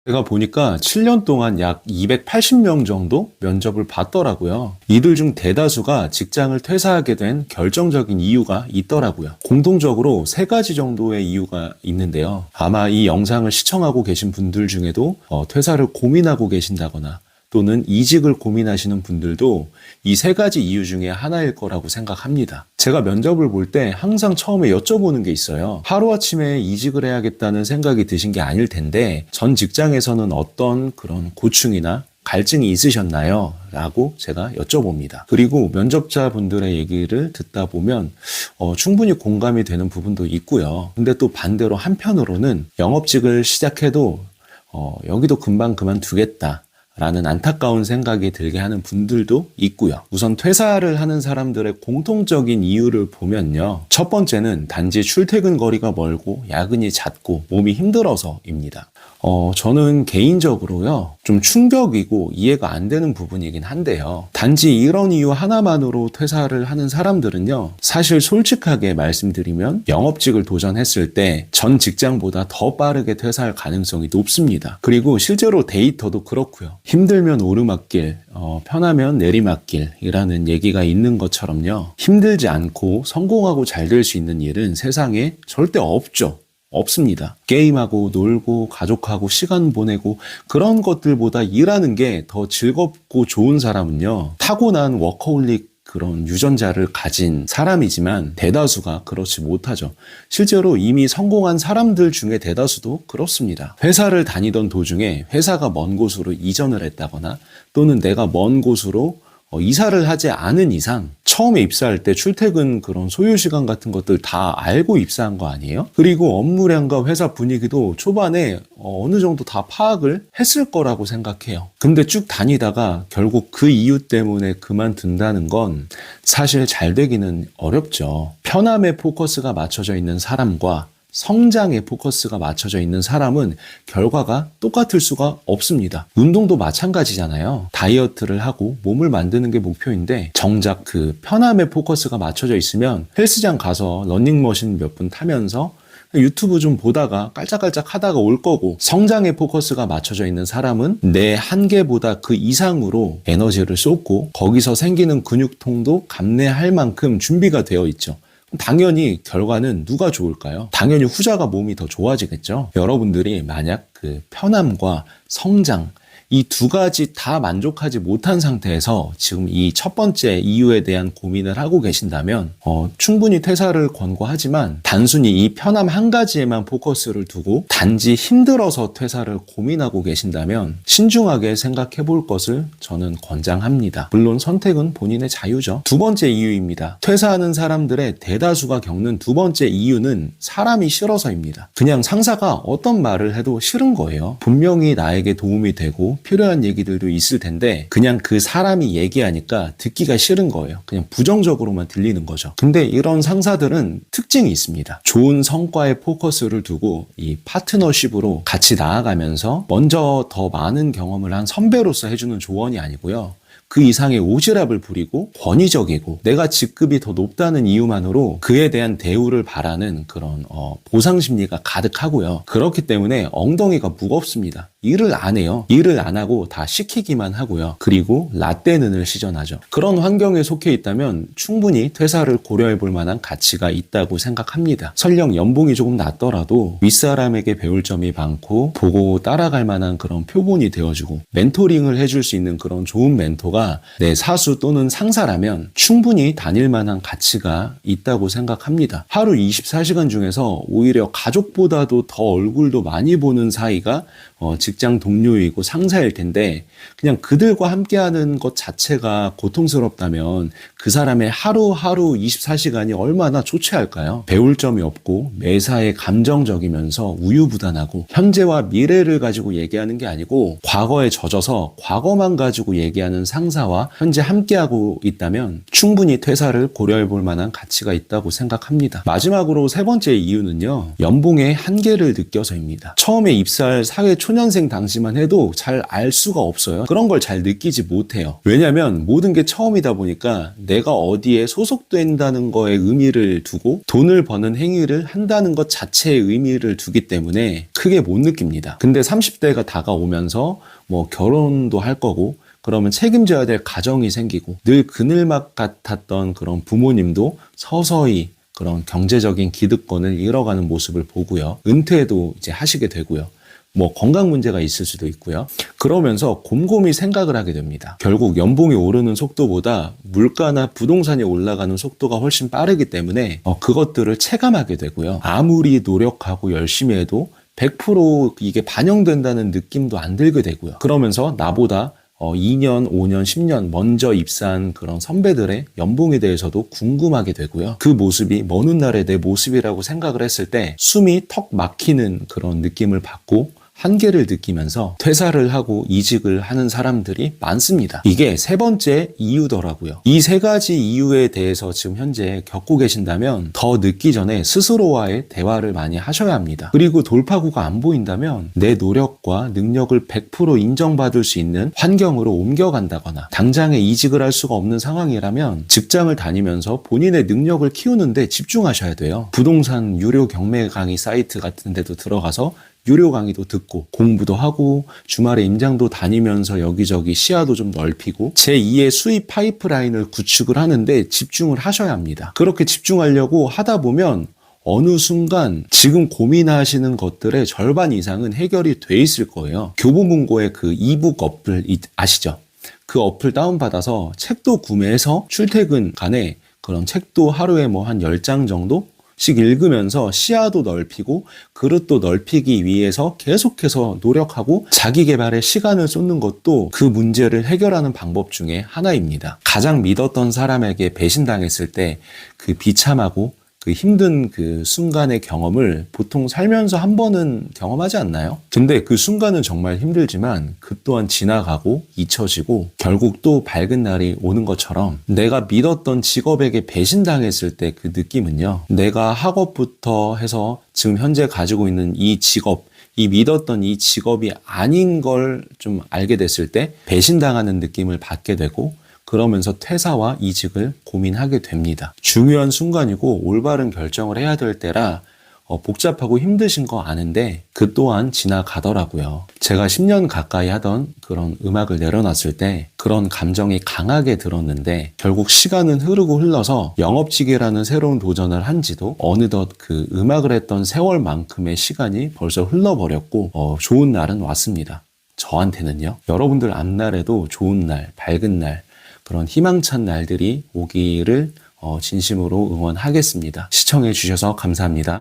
제가 보니까 7년 동안 약 280명 정도 면접을 봤더라고요. 이들 중 대다수가 직장을 퇴사하게 된 결정적인 이유가 있더라고요. 공통적으로 3가지 정도의 이유가 있는데요. 아마 이 영상을 시청하고 계신 분들 중에도 퇴사를 고민하고 계신다거나 또는 이직을 고민하시는 분들도 이 3가지 이유 중에 하나일 거라고 생각합니다. 제가 면접을 볼 때 항상 처음에 여쭤보는 게 있어요. 하루아침에 이직을 해야겠다는 생각이 드신 게 아닐 텐데 전 직장에서는 어떤 그런 고충이나 갈증이 있으셨나요? 라고 제가 여쭤봅니다. 그리고 면접자분들의 얘기를 듣다 보면 충분히 공감이 되는 부분도 있고요. 근데 또 반대로 한편으로는 영업직을 시작해도 여기도 금방 그만두겠다 라는 안타까운 생각이 들게 하는 분들도 있고요. 우선 퇴사를 하는 사람들의 공통적인 이유를 보면요. 첫 번째는 단지 출퇴근 거리가 멀고 야근이 잦고 몸이 힘들어서입니다. 저는 개인적으로요, 좀 충격이고 이해가 안 되는 부분이긴 한데요. 단지 이런 이유 하나만으로 퇴사를 하는 사람들은요, 사실 솔직하게 말씀드리면 영업직을 도전했을 때 전 직장보다 더 빠르게 퇴사할 가능성이 높습니다. 그리고 실제로 데이터도 그렇고요. 힘들면 오르막길, 편하면 내리막길이라는 얘기가 있는 것처럼요. 힘들지 않고 성공하고 잘 될 수 있는 일은 세상에 절대 없습니다. 게임하고 놀고 가족하고 시간 보내고 그런 것들보다 일하는 게 더 즐겁고 좋은 사람은요, 타고난 워커홀릭 그런 유전자를 가진 사람이지만 대다수가 그렇지 못하죠. 실제로 이미 성공한 사람들 중에 대다수도 그렇습니다. 회사를 다니던 도중에 회사가 먼 곳으로 이전을 했다거나 또는 내가 먼 곳으로 이사를 하지 않은 이상 처음에 입사할 때 출퇴근 그런 소요시간 같은 것들 다 알고 입사한 거 아니에요? 그리고 업무량과 회사 분위기도 초반에 어느 정도 다 파악을 했을 거라고 생각해요. 근데 쭉 다니다가 결국 그 이유 때문에 그만둔다는 건 사실 잘 되기는 어렵죠. 편함에 포커스가 맞춰져 있는 사람과 성장에 포커스가 맞춰져 있는 사람은 결과가 똑같을 수가 없습니다. 운동도 마찬가지잖아요. 다이어트를 하고 몸을 만드는 게 목표인데 정작 그 편함에 포커스가 맞춰져 있으면 헬스장 가서 러닝머신 몇 분 타면서 유튜브 좀 보다가 깔짝깔짝 하다가 올 거고, 성장에 포커스가 맞춰져 있는 사람은 내 한계보다 그 이상으로 에너지를 쏟고 거기서 생기는 근육통도 감내할 만큼 준비가 되어 있죠. 당연히 결과는 누가 좋을까요? 당연히 후자가 몸이 더 좋아지겠죠. 여러분들이 만약 그 편함과 성장, 이 2가지 다 만족하지 못한 상태에서 지금 이 첫 번째 이유에 대한 고민을 하고 계신다면 충분히 퇴사를 권고하지만 단순히 이 편함 한 가지에만 포커스를 두고 단지 힘들어서 퇴사를 고민하고 계신다면 신중하게 생각해 볼 것을 저는 권장합니다. 물론 선택은 본인의 자유죠. 2번째 이유입니다. 퇴사하는 사람들의 대다수가 겪는 2번째 이유는 사람이 싫어서입니다. 그냥 상사가 어떤 말을 해도 싫은 거예요. 분명히 나에게 도움이 되고 필요한 얘기들도 있을 텐데 그냥 그 사람이 얘기하니까 듣기가 싫은 거예요. 그냥 부정적으로만 들리는 거죠. 근데 이런 상사들은 특징이 있습니다. 좋은 성과에 포커스를 두고 이 파트너십으로 같이 나아가면서 먼저 더 많은 경험을 한 선배로서 해주는 조언이 아니고요. 그 이상의 오지랖을 부리고 권위적이고 내가 직급이 더 높다는 이유만으로 그에 대한 대우를 바라는 그런 보상 심리가 가득하고요. 그렇기 때문에 엉덩이가 무겁습니다. 일을 안 해요. 일을 안 하고 다 시키기만 하고요. 그리고 라떼는을 시전하죠. 그런 환경에 속해 있다면 충분히 퇴사를 고려해 볼 만한 가치가 있다고 생각합니다. 설령 연봉이 조금 낮더라도 윗사람에게 배울 점이 많고 보고 따라갈 만한 그런 표본이 되어주고 멘토링을 해줄 수 있는 그런 좋은 멘토가 내 사수 또는 상사라면 충분히 다닐 만한 가치가 있다고 생각합니다. 하루 24시간 중에서 오히려 가족보다도 더 얼굴도 많이 보는 사이가 직장 동료이고 상사일 텐데 그냥 그들과 함께하는 것 자체가 고통스럽다면 그 사람의 하루하루 24시간이 얼마나 초췌할까요? 배울 점이 없고 매사에 감정적이면서 우유부단하고 현재와 미래를 가지고 얘기하는 게 아니고 과거에 젖어서 과거만 가지고 얘기하는 상사 상사와 현재 함께하고 있다면 충분히 퇴사를 고려해 볼 만한 가치가 있다고 생각합니다. 마지막으로 세 번째 이유는요, 연봉의 한계를 느껴서입니다. 처음에 입사할 사회 초년생 당시만 해도 잘 알 수가 없어요. 그런 걸 잘 느끼지 못해요. 왜냐면 모든 게 처음이다 보니까 내가 어디에 소속된다는 거에 의미를 두고 돈을 버는 행위를 한다는 것 자체에 의미를 두기 때문에 크게 못 느낍니다. 근데 30대가 다가오면서 뭐 결혼도 할 거고 그러면 책임져야 될 가정이 생기고 늘 그늘막 같았던 그런 부모님도 서서히 그런 경제적인 기득권을 잃어가는 모습을 보고요. 은퇴도 이제 하시게 되고요. 뭐 건강 문제가 있을 수도 있고요. 그러면서 곰곰이 생각을 하게 됩니다. 결국 연봉이 오르는 속도보다 물가나 부동산이 올라가는 속도가 훨씬 빠르기 때문에 그것들을 체감하게 되고요. 아무리 노력하고 열심히 해도 100% 이게 반영된다는 느낌도 안 들게 되고요. 그러면서 나보다 2년, 5년, 10년 먼저 입사한 그런 선배들의 연봉에 대해서도 궁금하게 되고요. 그 모습이 먼 훗날의 내 모습이라고 생각을 했을 때 숨이 턱 막히는 그런 느낌을 받고 한계를 느끼면서 퇴사를 하고 이직을 하는 사람들이 많습니다. 이게 세 번째 이유더라고요. 이 세 가지 이유에 대해서 지금 현재 겪고 계신다면 더 늦기 전에 스스로와의 대화를 많이 하셔야 합니다. 그리고 돌파구가 안 보인다면 내 노력과 능력을 100% 인정받을 수 있는 환경으로 옮겨간다거나 당장에 이직을 할 수가 없는 상황이라면 직장을 다니면서 본인의 능력을 키우는데 집중하셔야 돼요. 부동산 유료 경매 강의 사이트 같은 데도 들어가서 유료 강의도 듣고 공부도 하고 주말에 임장도 다니면서 여기저기 시야도 좀 넓히고 제2의 수입 파이프라인을 구축을 하는데 집중을 하셔야 합니다. 그렇게 집중하려고 하다 보면 어느 순간 지금 고민하시는 것들의 절반 이상은 해결이 돼 있을 거예요. 교보문고의 그 이북 어플 아시죠? 그 어플 다운받아서 책도 구매해서 출퇴근 간에 그런 책도 하루에 뭐 한 10장 정도? 씩 읽으면서 시야도 넓히고 그릇도 넓히기 위해서 계속해서 노력하고 자기 개발에 시간을 쏟는 것도 그 문제를 해결하는 방법 중에 하나입니다. 가장 믿었던 사람에게 배신당했을 때 그 비참하고 그 힘든 그 순간의 경험을 보통 살면서 한 번은 경험하지 않나요? 근데 그 순간은 정말 힘들지만 그 또한 지나가고 잊혀지고 결국 또 밝은 날이 오는 것처럼 내가 믿었던 직업에게 배신당했을 때 그 느낌은요. 내가 학업부터 해서 지금 현재 가지고 있는 이 직업, 이 믿었던 이 직업이 아닌 걸 좀 알게 됐을 때 배신당하는 느낌을 받게 되고 그러면서 퇴사와 이직을 고민하게 됩니다. 중요한 순간이고 올바른 결정을 해야 될 때라 복잡하고 힘드신 거 아는데 그 또한 지나가더라고요. 제가 10년 가까이 하던 그런 음악을 내려놨을 때 그런 감정이 강하게 들었는데 결국 시간은 흐르고 흘러서 영업직이라는 새로운 도전을 한 지도 어느덧 그 음악을 했던 세월만큼의 시간이 벌써 흘러버렸고 좋은 날은 왔습니다. 저한테는요. 여러분들 앞날에도 좋은 날, 밝은 날 그런 희망찬 날들이 오기를 진심으로 응원하겠습니다. 시청해 주셔서 감사합니다.